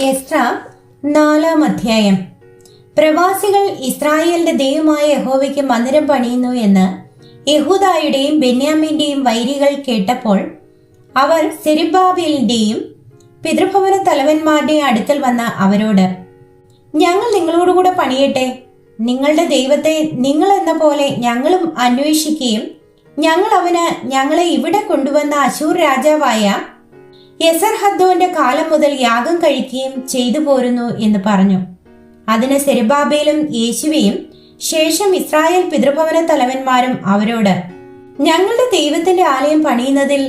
എസ്ര 4-ാം അധ്യായം. പ്രവാസികൾ ഇസ്രായേലിന്റെ ദൈവമായ യഹോവയ്ക്ക് മന്ദിരം പണിയുന്നു എന്ന് യെഹൂദായുടെയും ബെന്യാമീന്റെയും വൈരികൾ കേട്ടപ്പോൾ അവർ സെരുബ്ബാബേലിന്റെയും പിതൃഭവന തലവന്മാരുടെയും അടുക്കൽ വന്ന അവരോട്, ഞങ്ങൾ നിങ്ങളോടുകൂടെ പണിയട്ടെ, നിങ്ങളുടെ ദൈവത്തെ നിങ്ങൾ എന്ന പോലെ ഞങ്ങളും അന്വേഷിക്കുകയും ഞങ്ങൾ അവന് ഞങ്ങളെ ഇവിടെ കൊണ്ടുവന്ന അശൂർ രാജാവായ യസർഹദ്ദോന്റെ കാലം മുതൽ യാഗം കഴിക്കുകയും ചെയ്തു പോരുന്നു എന്ന് പറഞ്ഞു. അതിന് സെരുബ്ബാബേലും യേശുവയും ശേഷം ഇസ്രായേൽ പിതൃഭവന തലവന്മാരും അവരോട്, ഞങ്ങളുടെ ദൈവത്തിന്റെ ആലയം പണിയുന്നതിൽ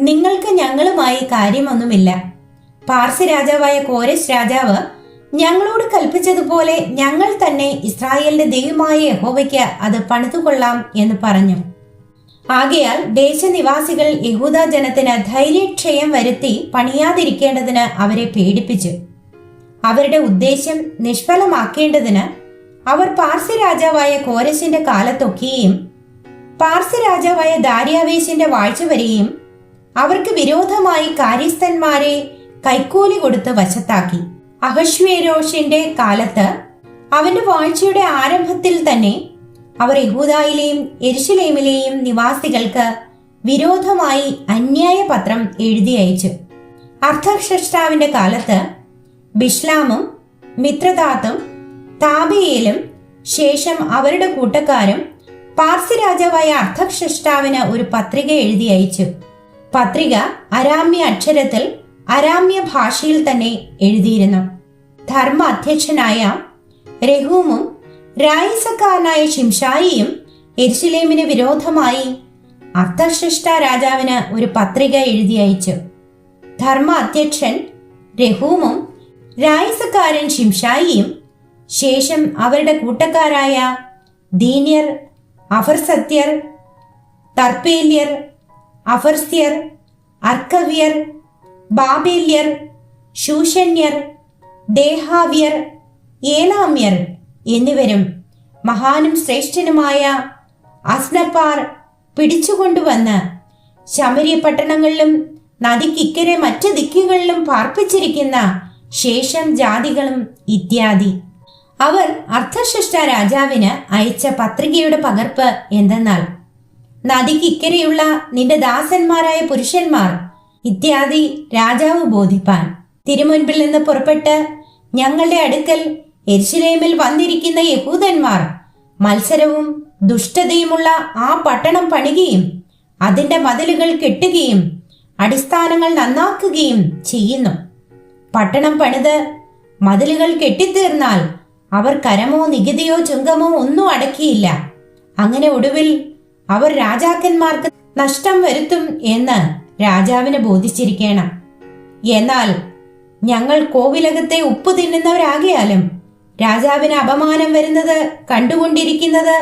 നിങ്ങൾക്ക് ഞങ്ങളുമായി കാര്യമൊന്നുമില്ല. പാർസി രാജാവായ കോരസ് രാജാവ് ഞങ്ങളോട് കൽപ്പിച്ചതുപോലെ ഞങ്ങൾ തന്നെ ഇസ്രായേലിന്റെ ദൈവമായ യഹോവയ്ക്ക് അത് പണിതുകൊള്ളാം എന്ന് പറഞ്ഞു. ആകയാൽ ദേശനിവാസികൾ യഹൂദ ജനത്തിന് ധൈര്യക്ഷയം വരുത്തി പണിയാതിരിക്കേണ്ടതിന് അവരെ പേടിപ്പിച്ചു. അവരുടെ ഉദ്ദേശം നിഷ്ഫലമാക്കേണ്ടതിന് അവർ പാർസി രാജാവായ കോരശിന്റെ കാലത്തൊക്കെയും പാർസി രാജാവായ ദാര്യാവേശിന്റെ വാഴ്ച വരെയും അവർക്ക് വിരോധമായി കാര്യസ്ഥന്മാരെ കൈക്കൂലി കൊടുത്ത് വശത്താക്കി. അഹശ്വേരോഷിന്റെ കാലത്ത് അവന്റെ വാഴ്ചയുടെ ആരംഭത്തിൽ തന്നെ അവർ യഹൂദായിലെയും യെരുശലേമിലെയും നിവാസികൾക്ക് വിരോധമായി അന്യായ പത്രം എഴുതി അയച്ചു. അർത്ഥഷഷ്ടാവിന്റെ കാലത്ത് ബിഷ്ലാമും മിത്രദാത്തും താബിയേലും ശേഷം അവരുടെ കൂട്ടക്കാരും പാർസി രാജാവായ അർത്ഥഷഷ്ടാവിന് ഒരു പത്രിക എഴുതി അയച്ചു. പത്രിക അരാമ്യ അക്ഷരത്തിൽ അരാമ്യ ഭാഷയിൽ തന്നെ എഴുതിയിരുന്നു. ധർമ്മ അധ്യക്ഷനായ രഹൂമും രായിസക്കാരനായ ശിംഷായിയും യെരുശലേമിന് വിരോധമായി അർത്ഥഷഷ്ട രാജാവിന് ഒരു പത്രിക എഴുതി അയച്ചു. ധർമ്മ അധ്യക്ഷൻ രഹൂമും രായിസക്കാരൻ ശിംഷായിയും ശേഷം അവരുടെ കൂട്ടക്കാരായ ദീന്യർ, അഫർസത്യർ, തർപ്പേല്യർ, അഫർസ്യർ, അർക്കവ്യർ, ബാബേല്യർ, ശൂഷന്യർ, ദേഹാവ്യർ, ഏലാമ്യർ എന്നിവരും മഹാനും ശ്രേഷ്ഠനുമായ അസ്നപ്പാർ പിടിച്ചുകൊണ്ടുവന്ന് ശമര്യ പട്ടണങ്ങളിലും നദിക്കിക്കരെ മറ്റു ദിക്കുകളിലും പാർപ്പിച്ചിരിക്കുന്ന ശേഷം ജാതികളും ഇത്യാദി. അവർ അർത്ഥഷഷ്ട രാജാവിന് അയച്ച പത്രികയുടെ പകർപ്പ് എന്തെന്നാൽ, നദിക്കിക്കരെയുള്ള നിന്റെ ദാസന്മാരായ പുരുഷന്മാർ ഇത്യാദി രാജാവ് ബോധിപ്പാൻ തിരുമുൻപിൽ നിന്ന് പുറപ്പെട്ട് ഞങ്ങളുടെ അടുക്കൽ യെരുശലേമിൽ വന്നിരിക്കുന്ന യഹൂദന്മാർ മത്സരവും ദുഷ്ടതയുമുള്ള ആ പട്ടണം പണിയുകയും അതിന്റെ മതിലുകൾ കെട്ടുകയും അടിസ്ഥാനങ്ങൾ നന്നാക്കുകയും ചെയ്യുന്നു. പട്ടണം പണിത് മതിലുകൾ കെട്ടിത്തീർന്നാൽ അവർ കരമോ നികുതിയോ ചുങ്കമോ ഒന്നും അടക്കിയില്ല. അങ്ങനെ ഒടുവിൽ അവർ രാജാക്കന്മാർക്ക് നഷ്ടം വരുത്തും എന്ന് രാജാവിന് ബോധിച്ചിരിക്കണം. എന്നാൽ ഞങ്ങൾ കോവിലകത്തെ ഉപ്പ് തിന്നുന്നവരാകിയാലും രാജാവിന് അപമാനം വരുന്നത് കണ്ടുകൊണ്ടിരിക്കുന്നത്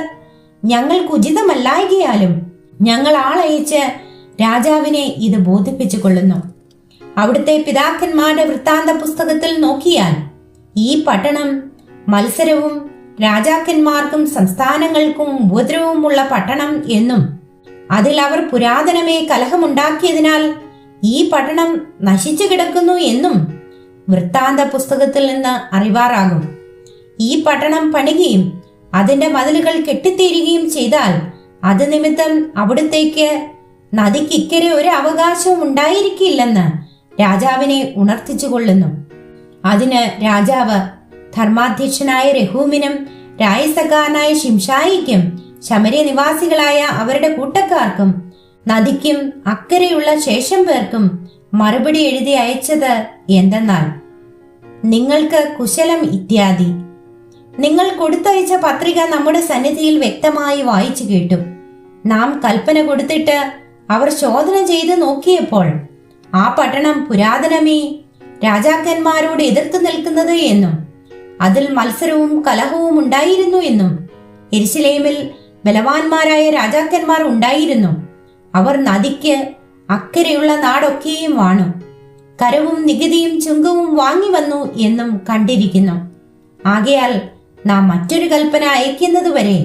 ഞങ്ങൾക്ക് ഉചിതമല്ലായകയാലും ഞങ്ങൾ ആളയച്ച് രാജാവിനെ ഇത് ബോധിപ്പിച്ചു കൊള്ളുന്നു. അവിടുത്തെ പിതാക്കന്മാരുടെ വൃത്താന്ത പുസ്തകത്തിൽ നോക്കിയാൽ ഈ പട്ടണം മത്സരവും രാജാക്കന്മാർക്കും സംസ്ഥാനങ്ങൾക്കും ഉപദ്രവവുമുള്ള പട്ടണം എന്നും അതിൽ അവർ പുരാതനമേ കലഹമുണ്ടാക്കിയതിനാൽ ഈ പട്ടണം നശിച്ചു കിടക്കുന്നു എന്നും വൃത്താന്ത പുസ്തകത്തിൽ നിന്ന് അറിവാറാകും. ഈ പട്ടണം പണിയുകയും അതിന്റെ മതിലുകൾ കെട്ടിത്തീരുകയും ചെയ്താൽ അത് നിമിത്തം അവിടുത്തേക്ക് നദിക്കിക്കരെ ഒരു അവകാശവും ഉണ്ടായിരിക്കില്ലെന്ന് രാജാവിനെ ഉണർത്തിച്ചുകൊള്ളുന്നു. അതിന് രാജാവ് ധർമാധ്യക്ഷനായ രഹൂമിനും രായസക്കാരനായ ശിംഷായിക്കും ശമര്യ നിവാസികളായ അവരുടെ കൂട്ടക്കാർക്കും നദിക്കും അക്കരെയുള്ള ശേഷം പേർക്കും മറുപടി എഴുതി അയച്ചത് എന്തെന്നാൽ, നിങ്ങൾക്ക് കുശലം ഇത്യാദി. നിങ്ങൾ കൊടുത്തയച്ച പത്രിക നമ്മുടെ സന്നിധിയിൽ വ്യക്തമായി വായിച്ചു കേട്ടു. നാം കൽപ്പന കൊടുത്തിട്ട് അവർ ശോധന ചെയ്ത് നോക്കിയപ്പോൾ ആ പട്ടണം പുരാതനമേ രാജാക്കന്മാരോട് എതിർത്ത് നിൽക്കുന്നത് എന്നും അതിൽ മത്സരവും കലഹവും ഉണ്ടായിരുന്നു എന്നും യെരുശലേമിൽ ബലവാന്മാരായ രാജാക്കന്മാർ ഉണ്ടായിരുന്നു. അവർ നദിക്ക് അക്കരെയുള്ള നാടൊക്കെയും വാണു, കരവും നികുതിയും ചുങ്കവും വാങ്ങി വന്നു എന്നും കണ്ടിരിക്കുന്നു. ആകയാൽ നാം മറ്റൊരു കൽപ്പന അയക്കുന്നതുവരെ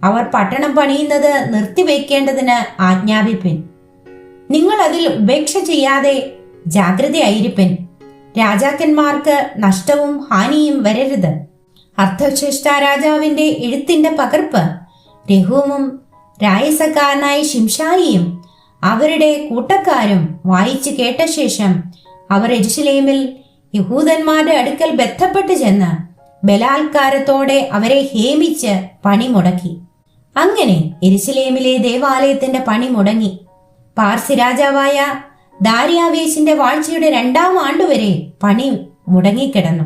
അവർ പട്ടണം പണിയുന്നത് നിർത്തിവെക്കേണ്ടതിന് ആജ്ഞാപിപ്പിൻ. നിങ്ങൾ അതിൽ ഉപേക്ഷ ചെയ്യാതെ ജാഗ്രതയായിരിപ്പൻ. രാജാക്കന്മാർക്ക് നഷ്ടവും ഹാനിയും വരരുത്. അർത്ഥശ്രേഷ്ഠ രാജാവിന്റെ എഴുത്തിന്റെ പകർപ്പ് രഹൂമും രായസക്കാരനായ ശിംഷായിയും അവരുടെ കൂട്ടക്കാരും വായിച്ചു കേട്ട ശേഷം അവർ യെരൂശലേമിൽ യഹൂദന്മാരുടെ അടുക്കൽ ബന്ധപ്പെട്ട് ചെന്ന് ബലാത്കാരത്തോടെ അവരെ ഹേമിച്ച് പണി മുടക്കി. അങ്ങനെ യെരൂശലേമിലെ ദേവാലയത്തിന്റെ പണി മുടങ്ങി. പാർസി രാജാവായ ദാര്യാവേശിന്റെ വാഴ്ചയുടെ 2-ാം ആണ്ടുവരെ പണി മുടങ്ങിക്കിടന്നു.